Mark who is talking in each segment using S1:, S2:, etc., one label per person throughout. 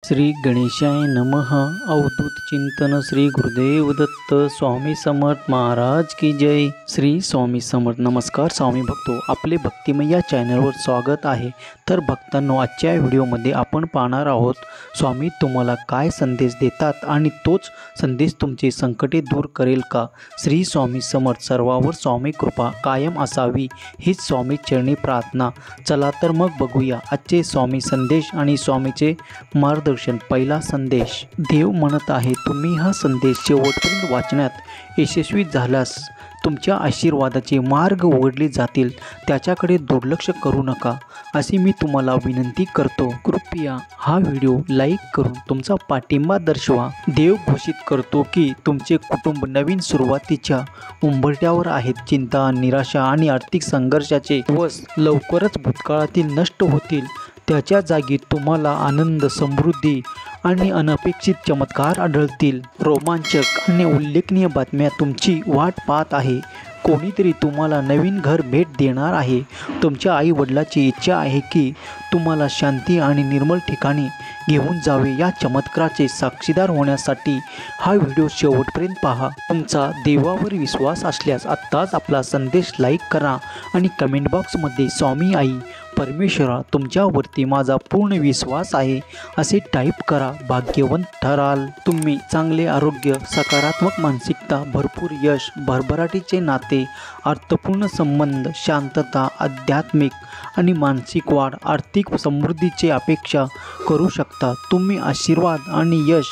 S1: श्री गणेशाय नमः। अवधूत चिंतन श्री गुरुदेव दत्त स्वामी समर्थ महाराज की जय। श्री स्वामी समर्थ। नमस्कार स्वामी भक्तो, आपले भक्तिमय या चॅनलवर स्वागत आहे। तर भक्तांनो, आजच्या व्हिडिओमध्ये आपण पाहणार आहोत स्वामी तुम्हाला काय संदेश देतात आणि तोच संदेश तुमचे संकटे दूर करेल का। श्री स्वामी समर्थ। सर्वावर स्वामी कृपा कायम असावी हीच स्वामी चरणी प्रार्थना। चला तर मग बघूया आजचे स्वामी संदेश आणि स्वामीचे मार्गदर्शन। पहिला संदेश। देव म्हणत आहे, तुम्ही हा संदेश शेवटपर्यंत वाचण्यात यशस्वी झाल्यास तुमच्या आशीर्वादाचे मार्ग उघडले जातील, त्याच्याकडे दुर्लक्ष करू नका अशी मी तुम्हाला विनंती करतो। कृपया हा व्हिडिओ लाईक करून तुमचा पाठिंबा दर्शवा। देव घोषित करतो की तुमचे कुटुंब नवीन सुरुवातीच्या उंबरठ्यावर आहेत। चिंता, निराशा आणि आर्थिक संघर्षाचे दिवस लवकरच भूतकाळातील नष्ट होतील। त्याच्या जागी तुम्हाला आनंद, समृद्धी आणि अनपेक्षित चमत्कार आढळतील। रोमांचक आणि उल्लेखनीय बातम्या तुमची वाट पाहत आहे। कोणीतरी तुम्हाला नवीन घर भेट देणार आहे। तुमच्या आई वडिलांची इच्छा आहे की तुम्हाला शांती आणि निर्मल ठिकाणी घेऊन जावे। या चमत्काराचे साक्षीदार होण्यासाठी हा व्हिडिओ शेवटपर्यंत पहा। तुमचा देवावर विश्वास असल्यास आत्ताच आपला संदेश लाईक करा आणि कमेंट बॉक्समध्ये स्वामी आई परमेश्वरा तुमच्यावरती माझा पूर्ण विश्वास आहे असे टाईप करा। भाग्यवंत ठराल तुम्ही। चांगले आरोग्य, सकारात्मक मानसिकता, भरपूर यश, भरभराटीचे नाते, अर्थपूर्ण संबंध, शांतता, आध्यात्मिक आणि मानसिक वाढ, आर्थिक समृद्धीची अपेक्षा करू शकता। तुम्ही आशीर्वाद आणि यश,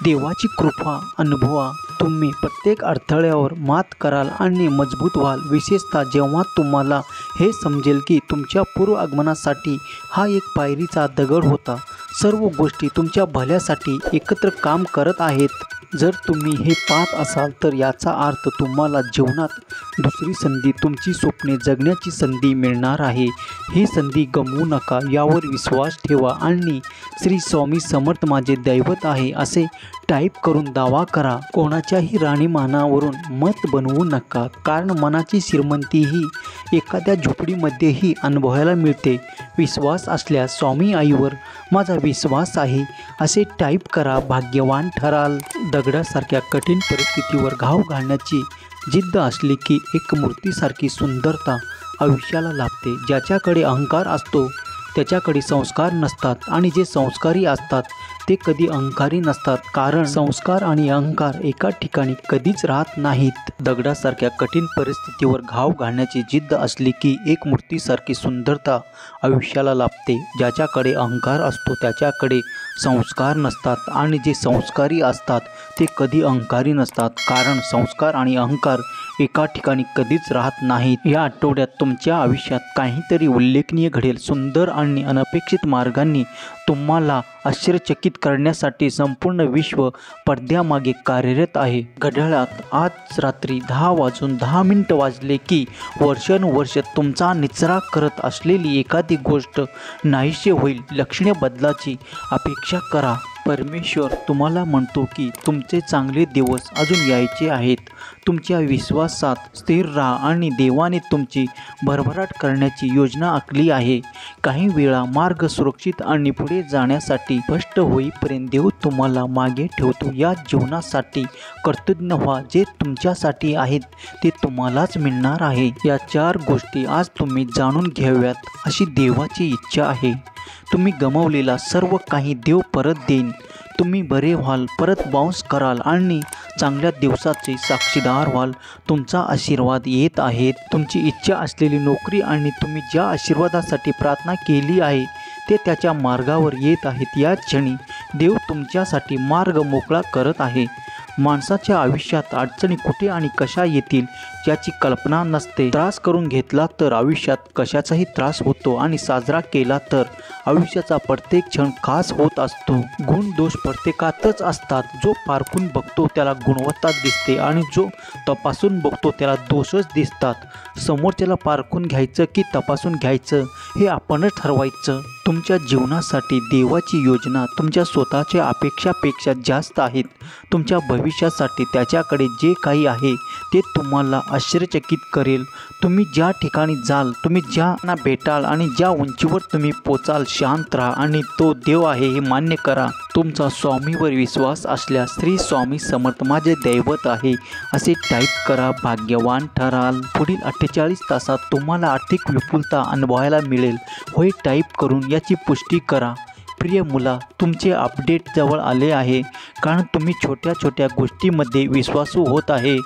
S1: देवाची कृपा अनुभवा। तुम्ही प्रत्येक अडथळ्यावर मात कराल आणि मजबूत व्हाल, विशेषतः जेव्हा तुम्हाला हे समजेल की तुमच्या पूर्व आगमनासाठी हा एक पायरीचा दगड होता। सर्व गोष्टी तुमच्या भल्यासाठी एकत्र काम करत आहेत। जर तुम्ही हे पाहत असाल तर याचा अर्थ तुम्हाला जीवनात दुसरी संधी, तुमची स्वप्ने जगण्याची संधी मिळणार आहे। ही संधी गमवू नका, यावर विश्वास ठेवा आणि श्री स्वामी समर्थ माझे दैवत आहे असे टाईप करून दावा करा। कोणाच्याही राहणीमानावरून मत बनवू नका, कारण मनाची श्रीमंती ही एखाद्या झोपडीमध्येही अनुभवायला मिळते। विश्वास असल्यास स्वामी आईवर माझा विश्वास आहे असे टाईप करा। भाग्यवान ठराल। दगडासारख्या कठीण परिस्थितीवर घाव घालण्याची जिद्द असली की एक मूर्तीसारखी सुंदरता आयुष्याला लाभते। ज्याच्याकडे अहंकार असतो त्याच्याकडे संस्कार नसतात आणि जे संस्कारी असतात ते कधी अहंकारी नसतात, कारण संस्कार आणि अहंकार एका ठिकाणी कधीच राहत नाहीत। दगडासारख्या कठीण परिस्थितीवर घाव घालण्याची जिद्द असली की एक मूर्तीसारखी सुंदरता आयुष्याला लाभते। ज्याच्याकडे अहंकार असतो त्याच्याकडे संस्कार नसतात आणि जे संस्कारी असतात ते कधी अहंकारी नसतात, कारण संस्कार आणि अहंकार एका ठिकाणी कधीच राहत नाहीत। या आठवड्यात तुमच्या आयुष्यात काहीतरी उल्लेखनीय घडेल। सुंदर आणि अनपेक्षित मार्गांनी तुम्हाला आश्चर्यचकित करण्यासाठी संपूर्ण विश्व पडद्यामागे कार्यरत आहे। घड्याळात आज रात्री 10:10 वाजले की वर्षानुवर्ष तुमचा निचरा करत असलेली एखादी गोष्ट नाहीशी होईल। लक्षणीय बदलाची अपेक्षा करा। परमेश्वर तुम्हाला म्हणतो की तुमचे चांगले दिवस अजून यायचे आहेत। तुमच्या विश्वासात स्थिर राहा आणि देवाने तुमची भरभराट करण्याची योजना आखली आहे। काही वेळा मार्ग सुरक्षित आणि पुढे जाण्यासाठी स्पष्ट होईपर्यंत देव तुम्हाला मागे ठेवतो। या जीवनासाठी कृतज्ञ व्हा, जे तुमच्यासाठी आहेत ते तुम्हालाच मिळणार आहे। या 4 गोष्टी आज तुम्ही जाणून घ्याव्यात अशी देवाची इच्छा आहे। तुम्ही गमावलेला सर्व काही देव परत देईन। तुम्ही बरे व्हाल, परत बाउन्स कराल आणि चांगल्या दिवसाचे साक्षीदार व्हाल। तुमचा आशीर्वाद येत आहेत। तुमची इच्छा असलेली नोकरी आणि तुम्ही ज्या आशीर्वादासाठी प्रार्थना केली आहे ते त्याच्या मार्गावर येत आहेत। या क्षणी देव तुमच्यासाठी मार्ग मोकळा करत आहे। माणसाच्या आयुष्यात अडचणी कुठे आणि कशा येतील याची कल्पना नसते। त्रास करून घेतला तर आयुष्यात कशाचाही त्रास होतो आणि साजरा केला तर आयुष्याचा प्रत्येक क्षण खास होत असतो। गुण दोष प्रत्येकातच असतात। जो पारखून बघतो त्याला गुणवत्ता दिसते आणि जो तपासून बघतो त्याला दोषच दिसतात। समोरच्याला पारखून घ्यायचं की तपासून घ्यायचं हे आपणच ठरवायचं। तुमच्या जीवनासाठी देवाची योजना तुमच्या स्वतःच्या अपेक्षापेक्षा जास्त आहेत। तुमच्या भविष्यासाठी त्याच्याकडे जे काही आहे ते तुम्हाला आश्चर्यचकित करेल। तुम्ही ज्या ठिकाणी जाल, तुम्ही ज्यांना भेटाल आणि ज्या उंचीवर तुम्ही पोचाल, शांत राहा आणि तो देव आहे हे मान्य करा। तुमचा स्वामीवर विश्वास असल्यास श्री स्वामी समर्थ माझे दैवत आहे असे टाईप करा, भाग्यवान ठराल। पुढील 48 तासात तुम्हाला आर्थिक विपुलता अनुभवायला मिळेल, होय टाईप करून याची पुष्टी करा। प्रिय मुला, तुमचे अपडेट जवळ आले आहे, कारण तुम्ही छोट्या छोट्या गोष्टींमध्ये विश्वासू होत आहे।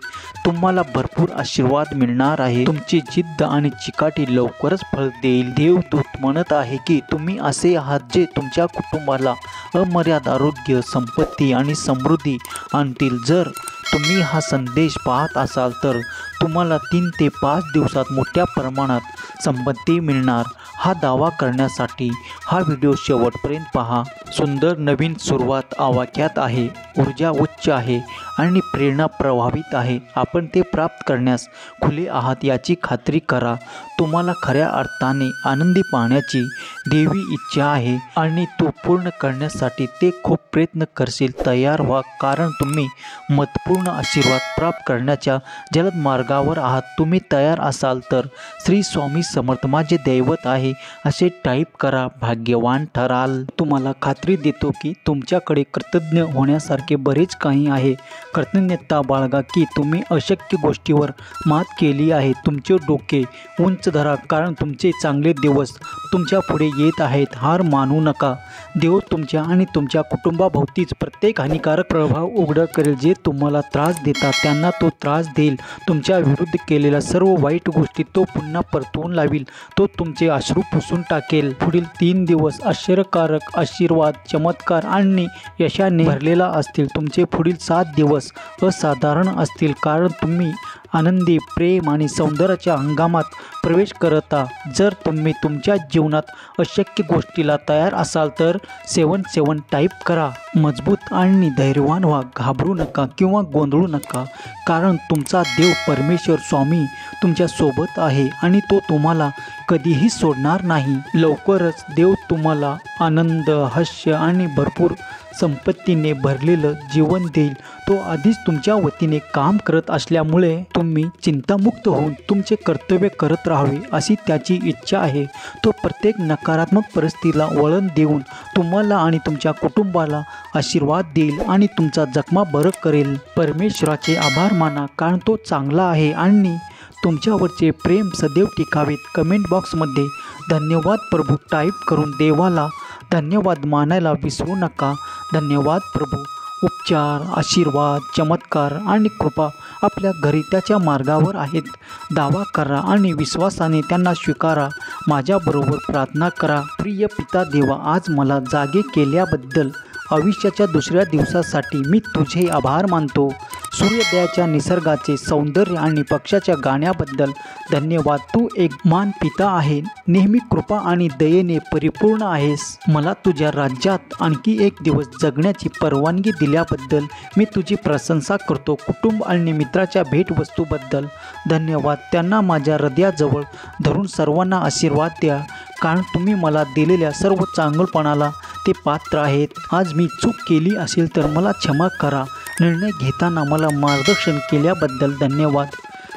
S1: तुम्हाला भरपूर आशीर्वाद मिळणार आहे। तुमची जिद्द आणि चिकाटी लवकरच फळ देईल। देवदूत म्हणत आहे की तुम्ही असे आहात जे तुमच्या कुटुंबाला अमर्याद आरोग्य, संपत्ती आणि समृद्धी आणतील। जर तुम्ही हा संदेश पाहत असाल तर तुम्हाला 3 ते 5 दिवसात मोठ्या प्रमाणात संपत्ती मिळणार। हा दावा करण्यासाठी हा व्हिडिओ शेवटपर्यंत पहा। सुंदर नवीन सुरुवात आवाक्यात आहे, ऊर्जा उच्च आहे आणि प्रेरणा प्रभावित आहे। आपण ते प्राप्त करण्यास खुले आहात याची खात्री करा। तुम्हाला खऱ्या अर्थाने आनंदी पाहण्याची देवी इच्छा आहे आणि तो पूर्ण करण्यासाठी ते खूप प्रयत्न करशील। तयार व्हा, कारण तुम्ही महत्त्वपूर्ण आशीर्वाद प्राप्त करण्याच्या जलद मार्गावर आहात। तुम्ही तयार असाल तर श्री स्वामी समर्थ माझे दैवत आहे असे टाईप करा, भाग्यवान ठराल। तुम्हाला खात्री देतो की तुमच्याकडे कृतज्ञ होण्यासारखे बरेच काही आहे। कृतज्ञता बाळगा की तुम्ही अशक्य गोष्टीवर मात केली आहे। तुमचे डोके उंच धरा, कारण तुमचे चांगले दिवस तुमच्या पुढे येत आहेत। हार मानू नका। देव तुमच्या आणि तुमच्या कुटुंबाभोवतीच प्रत्येक हानिकारक प्रभाव उघड करेल। जे तुम्हाला त्रास देतात त्यांना तो त्रास देईल। तुमच्या विरुद्ध केलेल्या सर्व वाईट गोष्टी तो पुन्हा परतवून लावील। तो तुमचे अश्रू पुसून टाकेल। पुढील 3 दिवस आश्चर्यकारक आशीर्वाद, चमत्कार आणि यशाने भरलेला असतील। तुमचे पुढील 7 दिवस असाधारण असतील, कारण तुम्ही आनंदी, प्रेम आणि सौंदर्याच्या हंगामात प्रवेश करता। जर तुम्ही तुमच्या जीवनात अशक्य गोष्टीला तयार असाल तर 77 टाईप करा। मजबूत आणि धैर्यवान व्हा, घाबरू नका किंवा गोंधळू नका, कारण तुमचा देव परमेश्वर स्वामी तुमच्या सोबत आहे आणि तो तुम्हाला कधीही सोडणार नाही। लवकरच देव तुम्हाला आनंद, हास्य आणि भरपूर संपत्तीने भरलेलं जीवन देईल। तो आधीच तुमच्या वतीने काम करत असल्यामुळे तुम्ही चिंतामुक्त होऊन तुमचे कर्तव्य करत राहावे अशी त्याची इच्छा आहे। तो प्रत्येक नकारात्मक परिस्थितीला वळण देऊन तुम्हाला आणि तुमच्या कुटुंबाला आशीर्वाद देईल आणि तुमचा जखमा बरं करेल। परमेश्वराचे आभार माना, कारण तो चांगला आहे आणि तुमच्यावरचे प्रेम सदैव टिकावेत। कमेंट बॉक्समध्ये धन्यवाद प्रभू टाईप करून देवाला धन्यवाद मानायला विसरू नका। धन्यवाद प्रभू। उपचार, आशीर्वाद, चमत्कार आणि कृपा आपल्या घरी त्याच्या मार्गावर आहेत। दावा करा आणि विश्वासाने त्यांना स्वीकारा। माझ्याबरोबर प्रार्थना करा। प्रिय पिता देवा, आज मला जागे केल्याबद्दल, आयुष्याच्या दुसऱ्या दिवसासाठी मी तुझे आभार मानतो। सूर्योदयाच्या निसर्गाचे सौंदर्य आणि पक्षाच्या गाण्याबद्दल धन्यवाद। तू एक महान पिता आहे, नेहमी कृपा आणि दयेने परिपूर्ण आहेस। मला तुझ्या राज्यात आणखी एक दिवस जगण्याची परवानगी दिल्याबद्दल मी तुझी प्रशंसा करतो। कुटुंब आणि मित्राच्या भेटवस्तूबद्दल धन्यवाद। त्यांना माझ्या हृदयाजवळ धरून सर्वांना आशीर्वाद द्या, कारण तुम्ही मला दिलेल्या सर्व चांगुलपणाला ते पात्र आहेत। आज मी चूक केली असेल तर मला क्षमा करा। निर्णय घेताना मला मार्गदर्शन केल्याबद्दल धन्यवाद।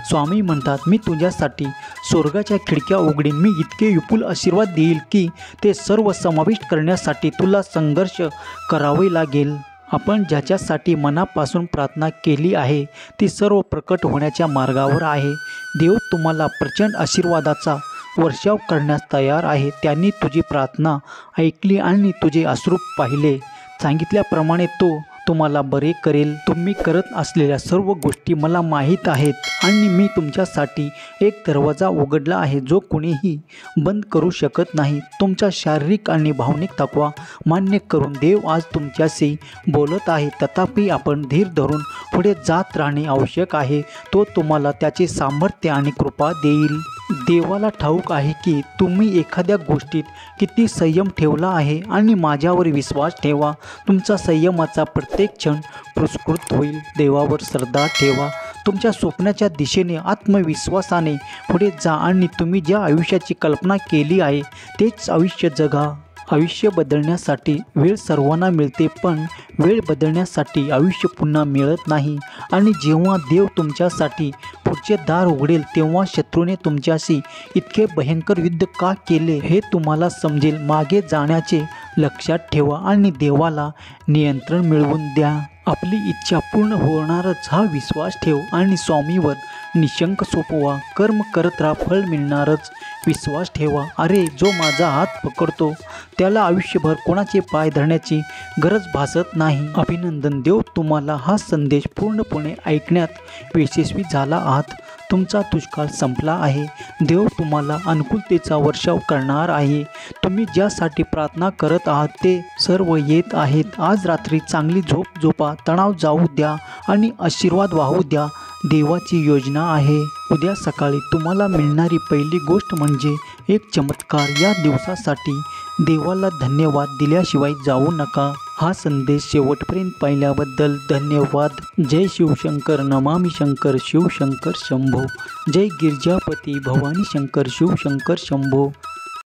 S1: स्वामी म्हणतात, मी तुझ्यासाठी स्वर्गाच्या खिडक्या उघडीन। मी इतके विपुल आशीर्वाद देईल की ते सर्व समाविष्ट करण्यासाठी तुला संघर्ष करावे लागेल। आपण ज्याच्यासाठी मनापासून प्रार्थना केली आहे ती सर्व प्रकट होण्याच्या मार्गावर आहे। देव तुम्हाला प्रचंड आशीर्वादाचा वर्षाव करण्यास तयार आहे। त्यांनी तुझी प्रार्थना ऐकली आणि तुझे अश्रू पाहिले। सांगितल्याप्रमाणे तो तुम्हाला बरे करेल। तुम्ही करत असलेल्या सर्व गोष्टी मला माहीत आहेत आणि मी तुमच्यासाठी एक दरवाजा उघडला आहे जो कोणीही बंद करू शकत नाही। तुमचा शारीरिक आणि भावनिक थकवा मान्य करून देव आज तुमच्याशी बोलत आहे। तथापि आपण धीर धरून पुढे जात राहणे आवश्यक आहे। तो तुम्हाला त्याचे सामर्थ्य आणि कृपा देईल। देवाला ठाऊक आहे की तुम्ही एखाद्या गोष्टीत किती संयम ठेवला आहे आणि माझ्यावर विश्वास ठेवा। तुमचा संयमाचा प्रत्येक क्षण पुरस्कृत होईल। देवावर श्रद्धा ठेवा। तुमच्या स्वप्नाच्या दिशेने आत्मविश्वासाने पुढे जा आणि तुम्ही ज्या आयुष्याची कल्पना केली आहे तेच आयुष्य जगा। आयुष्य बदलण्यासाठी वेळ सर्वांना मिळते, पण वेळ बदलण्यासाठी आयुष्य पुन्हा मिळत नाही आणि जेव्हा देव तुमच्यासाठी पुढचे दार उघडेल तेव्हा शत्रूने तुमच्याशी इतके भयंकर युद्ध का केले हे तुम्हाला समजेल. मागे जाण्याचे लक्षात ठेवा आणि देवाला नियंत्रण मिळवून द्या. आपली इच्छा पूर्ण होणारच हा विश्वास ठेव आणि स्वामीवर निशंक सोपवा. कर्म करत राहा, फळ मिळणारच विश्वास ठेवा. अरे जो माझा हात पकडतो त्याला आयुष्यभर कोणाचे पाय धरण्याची गरज भासत नाही. अभिनंदन, देव तुम्हाला हा संदेश पूर्णपणे ऐकण्यात यशस्वी झाला आहात. तुमचा दुष्काळ संपला आहे. देव तुम्हाला अनुकूलतेचा वर्षाव करणार आहे. तुम्ही ज्यासाठी प्रार्थना करत आहात ते सर्व येत आहेत. आज रात्री चांगली झोप झोपा, तणाव जाऊ द्या आणि आशीर्वाद वाहू द्या. देवाची योजना आहे. उद्या सकाळी तुम्हाला मिळणारी पहिली गोष्ट म्हणजे एक चमत्कार. या दिवसासाठी देवाला धन्यवाद दिल्याशिवाय जाऊ नका. हा संदेश शेवटपर्यंत पाहिल्याबद्दल धन्यवाद. जय शिवशंकर, नमामि शंकर, शिवशंकर शंभो. जय गिरिजापती भवानी शंकर, शिवशंकर शंभो.